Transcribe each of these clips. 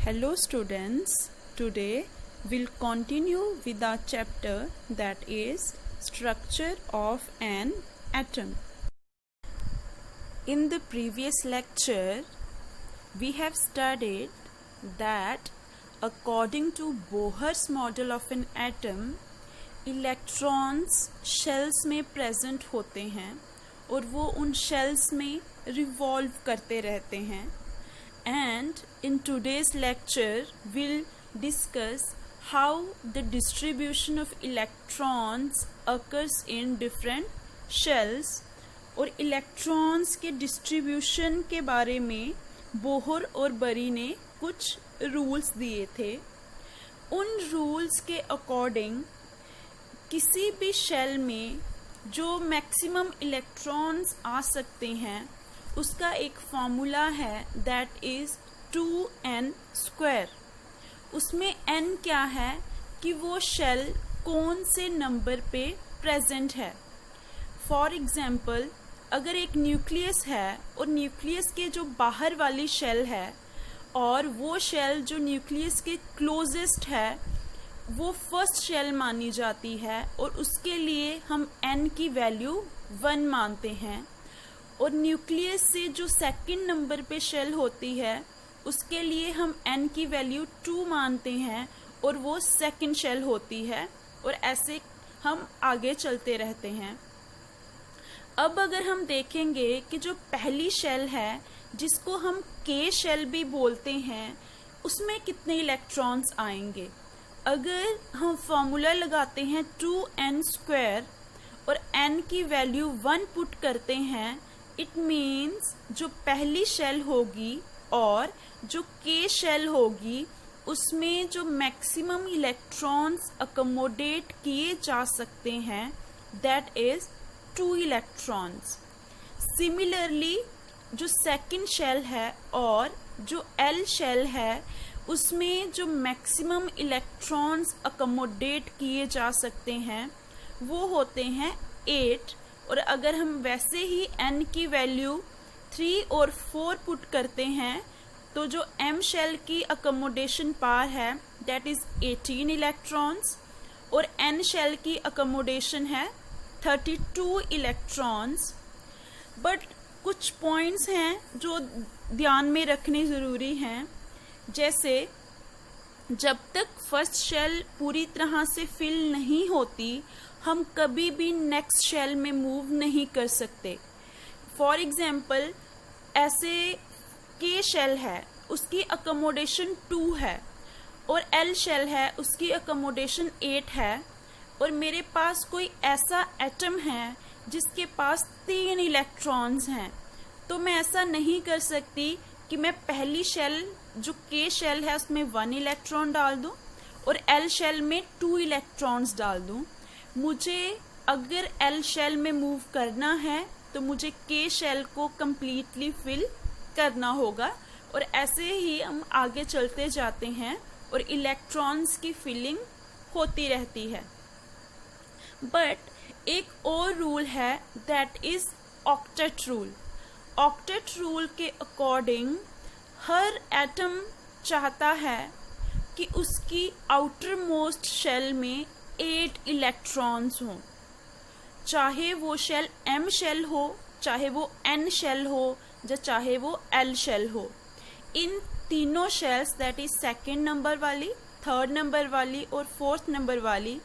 Hello students, today we'll continue with our chapter that is structure of an atom. In the previous lecture, we have studied that according to Bohr's model of an atom, electrons shells में present होते हैं और वो उन shells में revolve करते रहते हैं. And in today's lecture, we'll discuss how the distribution of electrons occurs in different shells और electrons के distribution के बारे में बोहर और बरी ने कुछ rules दिए थे. उन rules के according किसी भी shell में जो maximum electrons आ सकते हैं उसका एक फॉर्मूला है दैट इज 2n स्क्वायर. उसमें n क्या है कि वो शेल कौन से नंबर पे प्रेजेंट है. फॉर एग्जांपल, अगर एक न्यूक्लियस है और न्यूक्लियस के जो बाहर वाली शेल है और वो शेल जो न्यूक्लियस के क्लोजेस्ट है वो फर्स्ट शेल मानी जाती है और उसके लिए हम n की वैल्यू 1 मानते हैं. और न्यूक्लियस से जो सेकंड नंबर पे शेल होती है उसके लिए हम n की वैल्यू 2 मानते हैं और वो सेकंड शेल होती है और ऐसे हम आगे चलते रहते हैं. अब अगर हम देखेंगे कि जो पहली शेल है जिसको हम K शेल भी बोलते हैं उसमें कितने इलेक्ट्रॉन्स आएंगे. अगर हम फॉर्मूला लगाते हैं 2n स्क्वायर और n की वैल्यू 1 पुट करते हैं, इट मीन्स जो पहली शेल होगी और जो K शेल होगी उसमें जो मैक्सिमम इलेक्ट्रॉन्स अकोमोडेट किए जा सकते हैं दैट इज 2 इलेक्ट्रॉन्स. सिमिलरली जो सेकंड शेल है और जो L शेल है उसमें जो मैक्सिमम इलेक्ट्रॉन्स अकोमोडेट किए जा सकते हैं वो होते हैं 8. और अगर हम वैसे ही n की वैल्यू 3 और 4 पुट करते हैं तो जो m शेल की अकोमोडेशन पावर है दैट इज 18 इलेक्ट्रॉन्स और n शेल की अकोमोडेशन है 32 इलेक्ट्रॉन्स. बट कुछ पॉइंट्स हैं जो ध्यान में रखने ज़रूरी हैं. जैसे जब तक फर्स्ट शेल पूरी तरह से फिल नहीं होती हम कभी भी नेक्स्ट शेल में मूव नहीं कर सकते. फॉर एग्जाम्पल, ऐसे K शेल है उसकी अकोमोडेशन 2 है और L शेल है उसकी अकोमोडेशन 8 है और मेरे पास कोई ऐसा एटम है जिसके पास 3 इलेक्ट्रॉन्स हैं, तो मैं ऐसा नहीं कर सकती कि मैं पहली शेल जो K शेल है उसमें 1 इलेक्ट्रॉन डाल दूं और L शेल में 2 इलेक्ट्रॉन्स डाल दूं. मुझे अगर L शेल में मूव करना है तो मुझे K शेल को कम्प्लीटली फिल करना होगा और ऐसे ही हम आगे चलते जाते हैं और इलेक्ट्रॉन्स की फिलिंग होती रहती है. बट एक और रूल है that is octet rule. Octet rule के अकॉर्डिंग हर एटम चाहता है कि उसकी आउटर मोस्ट शेल में 8 इलेक्ट्रॉन्स हों. चाहे वो शेल M शेल हो, चाहे वो N शेल हो या चाहे वो L शेल हो. इन तीनों shells that is second number वाली, थर्ड नंबर वाली और फोर्थ नंबर वाली,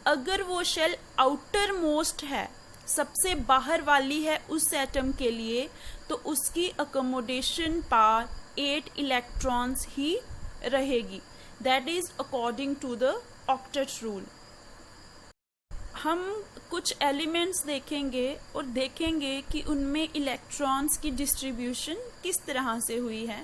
अगर वो शेल आउटर मोस्ट है, सबसे बाहर वाली है उस एटम के लिए, तो उसकी अकोमोडेशन पावर 8 इलेक्ट्रॉन्स ही रहेगी. That is according to the octet rule. हम कुछ एलिमेंट्स देखेंगे और देखेंगे कि उनमें इलेक्ट्रॉन्स की डिस्ट्रीब्यूशन किस तरह से हुई है.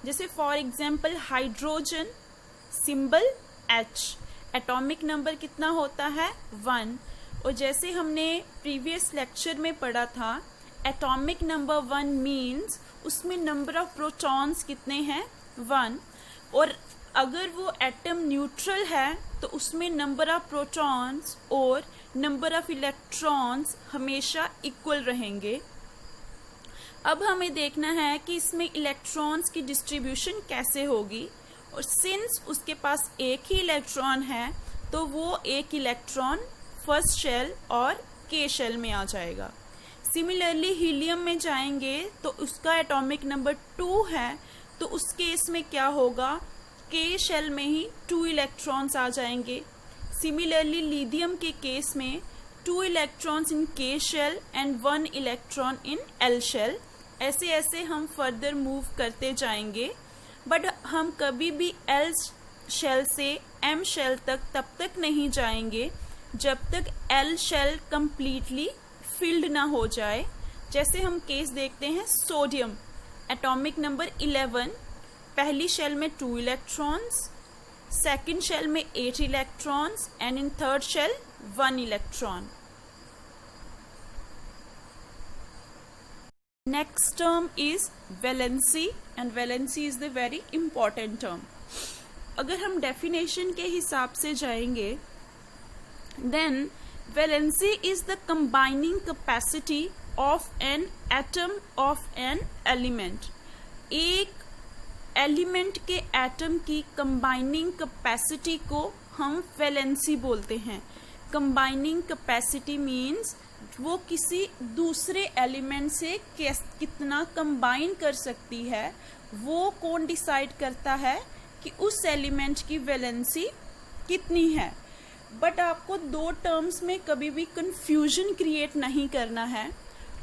जैसे for example hydrogen, symbol H, atomic number कितना होता है 1. और जैसे हमने प्रीवियस लेक्चर में पढ़ा था एटॉमिक नंबर 1 मीन्स उसमें नंबर ऑफ प्रोटॉन्स कितने हैं 1. और अगर वो एटम न्यूट्रल है तो उसमें नंबर ऑफ प्रोटॉन्स और नंबर ऑफ इलेक्ट्रॉन्स हमेशा इक्वल रहेंगे. अब हमें देखना है कि इसमें इलेक्ट्रॉन्स की डिस्ट्रीब्यूशन कैसे होगी. और सिंस उसके पास एक ही इलेक्ट्रॉन है तो वो एक इलेक्ट्रॉन फर्स्ट शेल और के शेल में आ जाएगा। सिमिलरली हीलियम में जाएंगे तो उसका एटॉमिक नंबर 2 है, तो उस केस में क्या होगा, के शेल में ही 2 इलेक्ट्रॉन्स आ जाएंगे। सिमिलरली लिथियम के केस में 2 electrons in K shell and 1 electron in L shell. ऐसे ऐसे हम फर्दर मूव करते जाएंगे, बट हम कभी भी एल शेल से एम शेल तक तब तक नहीं जाएंगे जब तक एल शेल कंप्लीटली फिल्ड ना हो जाए। जैसे हम केस देखते हैं सोडियम, एटॉमिक नंबर 11, पहली शेल में 2 इलेक्ट्रॉन्स, सेकंड शेल में 8 electrons and in third shell 1 electron. Next term is valency and valency is the very important term. अगर हम definition के हिसाब से जाएंगे, then valency is the combining capacity of an atom of an element. एक element के atom की combining capacity को हम वैलेंसी बोलते हैं। कंबाइनिंग कैपेसिटी मीन्स वो किसी दूसरे एलिमेंट से कितना कंबाइन कर सकती है, वो कौन डिसाइड करता है कि उस एलिमेंट की वैलेंसी कितनी है। बट आपको 2 टर्म्स में कभी भी कंफ्यूजन क्रिएट नहीं करना है।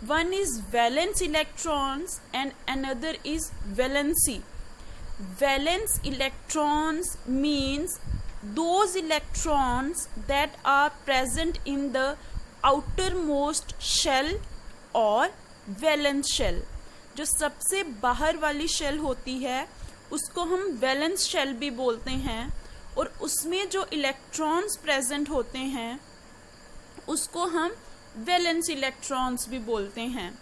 One is valence electrons and another is valency. Valence electrons means those electrons that are present in the outermost shell or valence shell. जो सबसे बाहर वाली शेल होती है उसको हम वैलेंस शेल भी बोलते हैं, और उसमें जो इलेक्ट्रॉन्स प्रेजेंट होते हैं उसको हम वैलेंस इलेक्ट्रॉन्स भी बोलते हैं।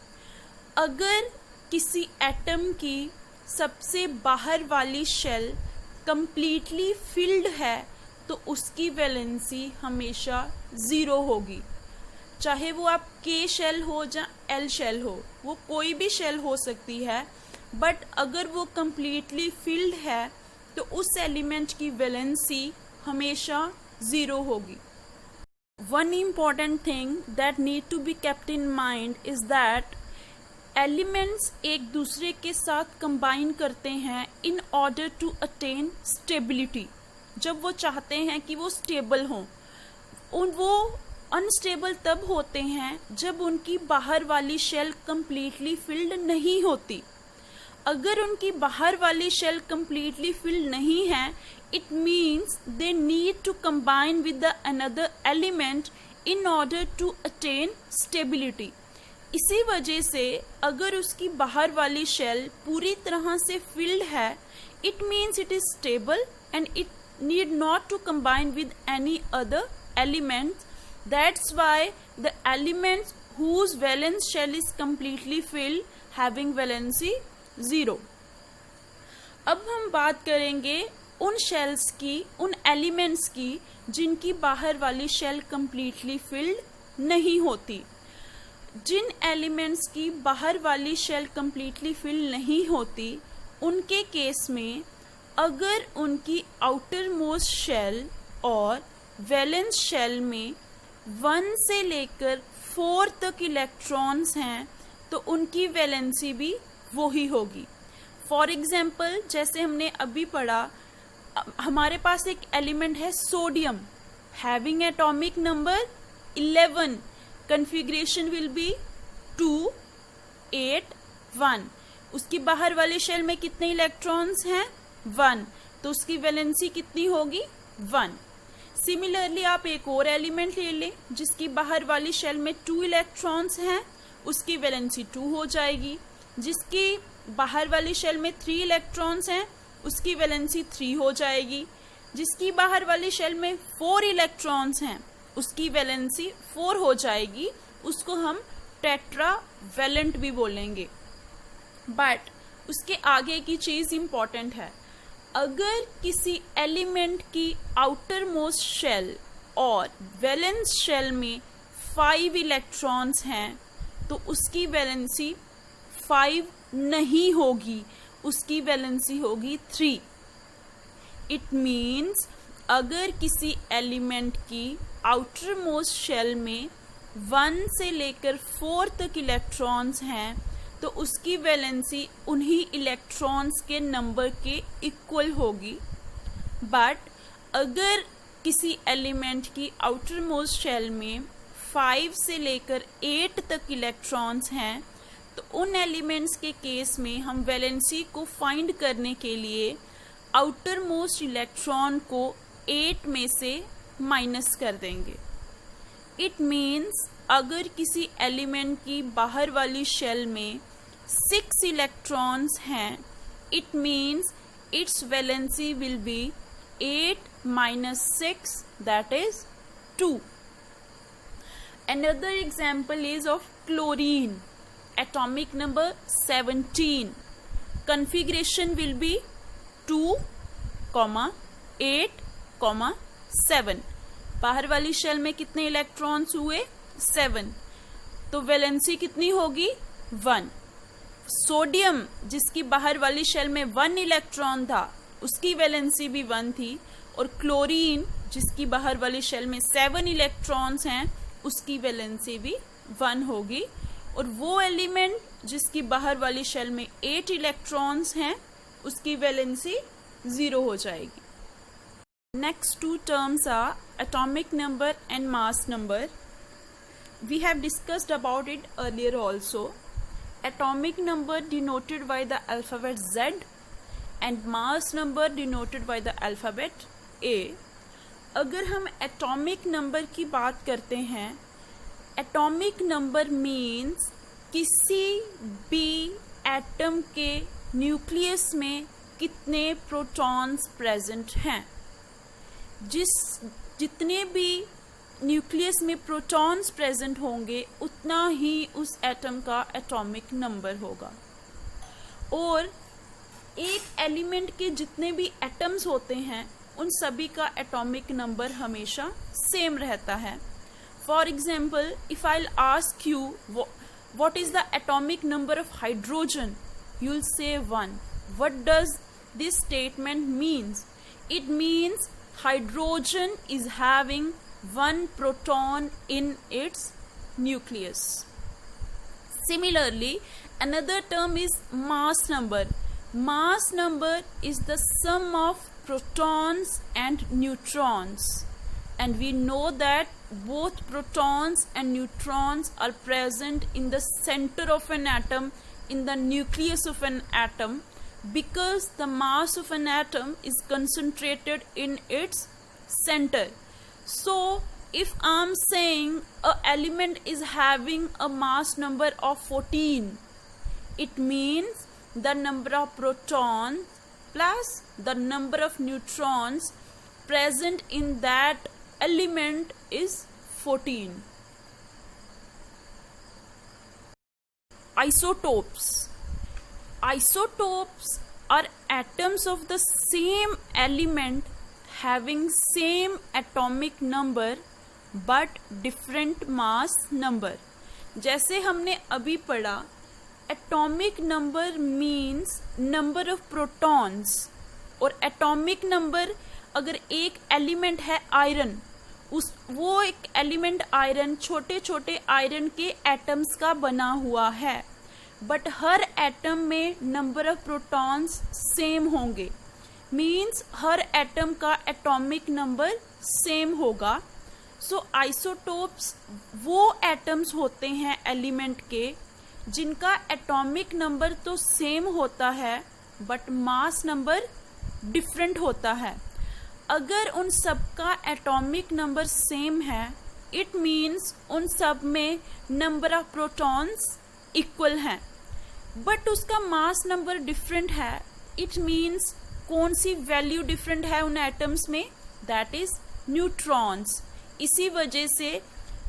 अगर किसी एटम की सबसे बाहर वाली शेल कंप्लीटली फिल्ड है तो उसकी वैलेंसी हमेशा 0 होगी। चाहे वो आप के शेल हो या एल शेल हो, वो कोई भी शेल हो सकती है, बट अगर वो कंप्लीटली फिल्ड है तो उस एलिमेंट की वैलेंसी हमेशा 0 होगी। One important thing that need to be kept in mind is that elements एक दूसरे के साथ कंबाइन करते हैं in order to attain stability. जब वो चाहते हैं कि वो स्टेबल हों, वो अनस्टेबल तब होते हैं जब उनकी बाहर वाली शेल कंप्लीटली फिल्ड नहीं होती। अगर उनकी बाहर वाली शेल कंप्लीटली फिल्ड नहीं है, it means they need to combine with the another element in order to attain stability. इसी वजह से अगर उसकी बाहर वाली शेल पूरी तरह से फिल्ड है, it means it is stable and it need not to combine with any other element. That's why the elements whose valence shell is completely filled having valency 0. अब हम बात करेंगे उन शेल्स की, उन एलिमेंट्स की जिनकी बाहर वाली शेल कंप्लीटली फिल्ड नहीं होती। जिन एलिमेंट्स की बाहर वाली शेल कंप्लीटली फिल नहीं होती, उनके केस में अगर उनकी आउटर मोस्ट शेल और वैलेंस शेल में 1 से लेकर 4 तक इलेक्ट्रॉन्स हैं तो उनकी वैलेंसी भी वही होगी। फॉर एग्जाम्पल, जैसे हमने अभी पढ़ा, हमारे पास एक एलिमेंट है sodium having atomic number 11, configuration will be 2, 8, 1। उसकी बाहर वाली शेल में कितने इलेक्ट्रॉन्स हैं? 1, तो उसकी वैलेंसी कितनी होगी? 1। सिमिलरली आप एक और एलिमेंट ले लें जिसकी बाहर वाली शेल में 2 इलेक्ट्रॉन्स हैं, उसकी वैलेंसी 2 हो जाएगी। जिसकी बाहर वाली शेल में 3 इलेक्ट्रॉन्स हैं, उसकी वैलेंसी 3 हो जाएगी। जिसकी बाहर वाली शेल में 4 इलेक्ट्रॉन्स हैं, उसकी वैलेंसी 4 हो जाएगी। उसको हम टेट्रा वैलेंट भी बोलेंगे। बट उसके आगे की चीज इंपॉर्टेंट है। अगर किसी एलिमेंट की आउटर मोस्ट शेल और वैलेंस शेल में 5 इलेक्ट्रॉन्स हैं तो उसकी वैलेंसी 5 नहीं होगी, उसकी वैलेंसी होगी 3। इट मीन्स अगर किसी एलिमेंट की आउटर मोस्ट शेल में 1 से लेकर 4 तक इलेक्ट्रॉन्स हैं तो उसकी वैलेंसी उन्हीं इलेक्ट्रॉन्स के नंबर के इक्वल होगी। बट अगर किसी एलिमेंट की आउटर मोस्ट शेल में 5 से लेकर 8 तक इलेक्ट्रॉन्स हैं तो उन एलिमेंट्स के केस में हम वैलेंसी को फाइंड करने के लिए आउटर मोस्ट इलेक्ट्रॉन को 8 में से माइनस कर देंगे। इट मीन्स अगर किसी एलिमेंट की बाहर वाली शेल में 6 इलेक्ट्रॉन्स हैं, it means it's valency will be 8 minus 6, that is 2. Another example is of chlorine, atomic number 17. Configuration will be 2, 8, 7. बाहर वाली शेल में कितने इलेक्ट्रॉन्स हुए? 7. तो वैलेंसी कितनी होगी? 1. सोडियम जिसकी बाहर वाली शेल में 1 इलेक्ट्रॉन था उसकी वैलेंसी भी 1 थी, और क्लोरीन जिसकी बाहर वाली शेल में 7 इलेक्ट्रॉन्स हैं उसकी वैलेंसी भी 1 होगी, और वो एलिमेंट जिसकी बाहर वाली शेल में 8 इलेक्ट्रॉन्स हैं उसकी वैलेंसी 0 हो जाएगी। Next 2 terms are atomic number and mass number. We have discussed about it earlier also. Atomic number denoted by the alphabet Z and mass number denoted by the alphabet A. अगर हम atomic number की बात करते हैं, atomic number means किसी भी atom के nucleus में कितने प्रोटॉन्स प्रेजेंट हैं। जितने भी न्यूक्लियस में प्रोटॉन्स प्रेजेंट होंगे उतना ही उस एटम का एटॉमिक नंबर होगा। और एक एलिमेंट के जितने भी एटम्स होते हैं उन सभी का एटॉमिक नंबर हमेशा सेम रहता है। For example, if I ask you what is the atomic number of hydrogen, you will say 1. What does this statement means? It means hydrogen is having 1 proton in its nucleus. Similarly, another term is mass number. Mass number is the sum of protons and neutrons, and we know that both protons and neutrons are present in the center of an atom, in the nucleus of an atom, because the mass of an atom is concentrated in its center. So, if I'm saying an element is having a mass number of 14, it means the number of protons plus the number of neutrons present in that element is 14. Isotopes. Isotopes are atoms of the same element having same atomic number but different mass number. जैसे हमने अभी पढ़ा, atomic number means number of protons, और atomic number अगर एक element है iron, वो एक एलिमेंट आयरन छोटे छोटे आयरन के एटम्स का बना हुआ है, बट हर एटम में नंबर ऑफ प्रोटॉन्स सेम होंगे, मीन्स हर एटम का एटॉमिक नंबर सेम होगा। सो आइसोटोप्स वो एटम्स होते हैं एलिमेंट के जिनका एटॉमिक नंबर तो सेम होता है बट मास नंबर डिफरेंट होता है। अगर उन सब का एटॉमिक नंबर सेम है, इट मीन्स उन सब में नंबर ऑफ प्रोटॉन्स इक्वल हैं, बट उसका मास नंबर डिफरेंट है, इट मीन्स कौन सी वैल्यू डिफरेंट है उन एटम्स में? That is neutrons. इसी वजह से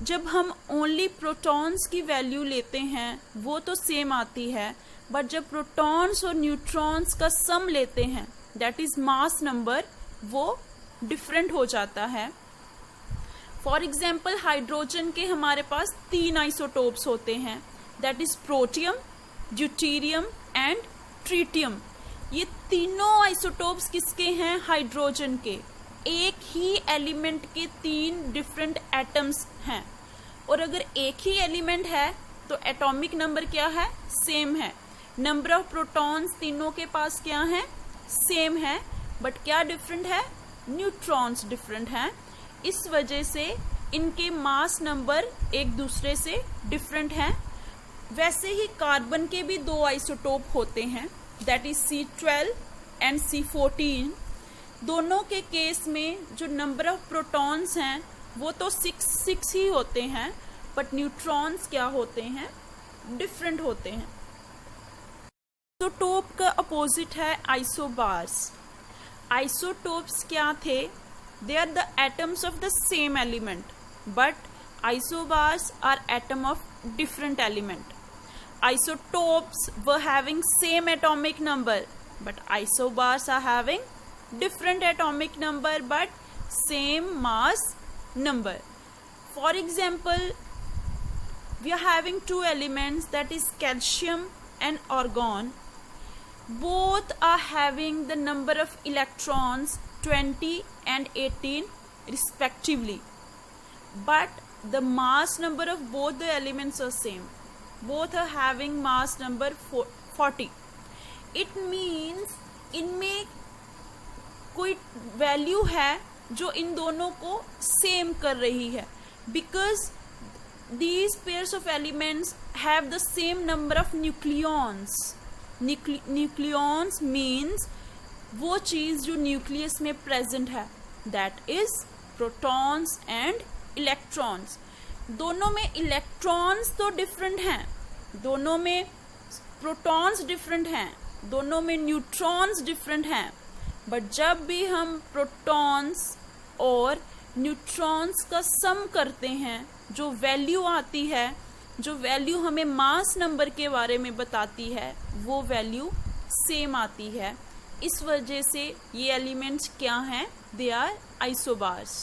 जब हम ओनली प्रोटॉन्स की वैल्यू लेते हैं वो तो सेम आती है, बट जब प्रोटॉन्स और न्यूट्रॉन्स का सम लेते हैं, दैट इज मास नंबर, वो डिफरेंट हो जाता है। फॉर एग्जाम्पल, हाइड्रोजन के हमारे पास 3 आइसोटोप्स होते हैं, that is protium, deuterium and tritium. ये तीनों आइसोटोप्स किसके हैं? हाइड्रोजन के। एक ही एलिमेंट के 3 डिफरेंट एटम्स हैं, और अगर एक ही एलिमेंट है तो एटॉमिक नंबर क्या है? सेम है। नंबर ऑफ प्रोटॉन्स तीनों के पास क्या है? सेम है, बट क्या डिफरेंट है? न्यूट्रॉन्स डिफरेंट हैं। इस वजह से इनके मास नंबर एक दूसरे से डिफरेंट हैं। वैसे ही कार्बन के भी 2 आइसोटोप होते हैं, that is C12 and C14। दोनों के केस में जो नंबर ऑफ प्रोटॉन्स हैं वो तो 6 ही होते हैं, बट न्यूट्रॉन्स क्या होते हैं? डिफरेंट होते हैं। आइसोटोप का अपोजिट है आइसोबार्स। आइसोटोप्स क्या थे? They are the atoms of the same element, but isobars are atom of different element. Isotopes were having same atomic number, but isobars are having different atomic number but same mass number. For example, we are having 2 elements, that is calcium and argon. Both are having the number of electrons 20 and 18 respectively, but the mass number of both the elements are same. Both are having mass number 40. It means इनमें कोई value है जो इन दोनों को same कर रही है, because these pairs of elements have the same number of nucleons. Nucleons means वो चीज जो न्यूक्लियस में प्रेजेंट है, that is protons and electrons. दोनों में इलेक्ट्रॉन्स तो डिफरेंट हैं, दोनों में प्रोटॉन्स डिफरेंट हैं, दोनों में न्यूट्रॉन्स डिफरेंट हैं, बट जब भी हम प्रोटॉन्स और न्यूट्रॉन्स का सम करते हैं, जो वैल्यू आती है, जो वैल्यू हमें मास नंबर के बारे में बताती है, वो वैल्यू सेम आती है। इस वजह से ये एलिमेंट्स क्या हैं? They are isobars.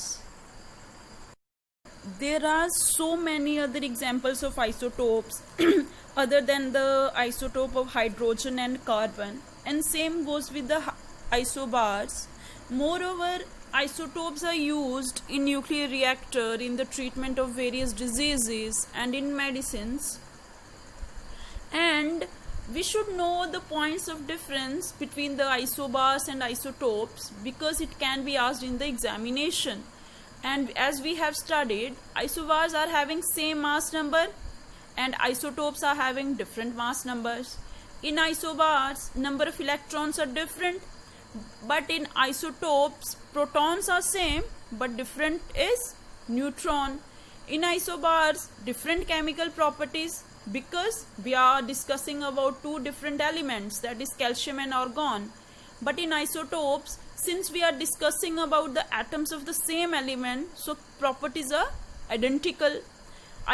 There are so many other examples of isotopes other than the isotope of hydrogen and carbon, and same goes with the isobars. Moreover, isotopes are used in nuclear reactor in the treatment of various diseases and in medicines. And we should know the points of difference between the isobars and isotopes, because it can be asked in the examination. And as we have studied, isobars are having same mass number and isotopes are having different mass numbers. In isobars, number of electrons are different, but in isotopes, protons are same but different is neutron. In isobars, different chemical properties, because we are discussing about 2 different elements, that is calcium and argon. But in isotopes, since we are discussing about the atoms of the same element, so properties are identical.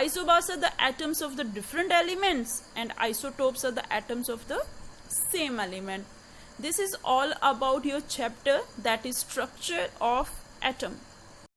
Isobars are the atoms of the different elements and isotopes are the atoms of the same element. This is all about your chapter, that is structure of atom.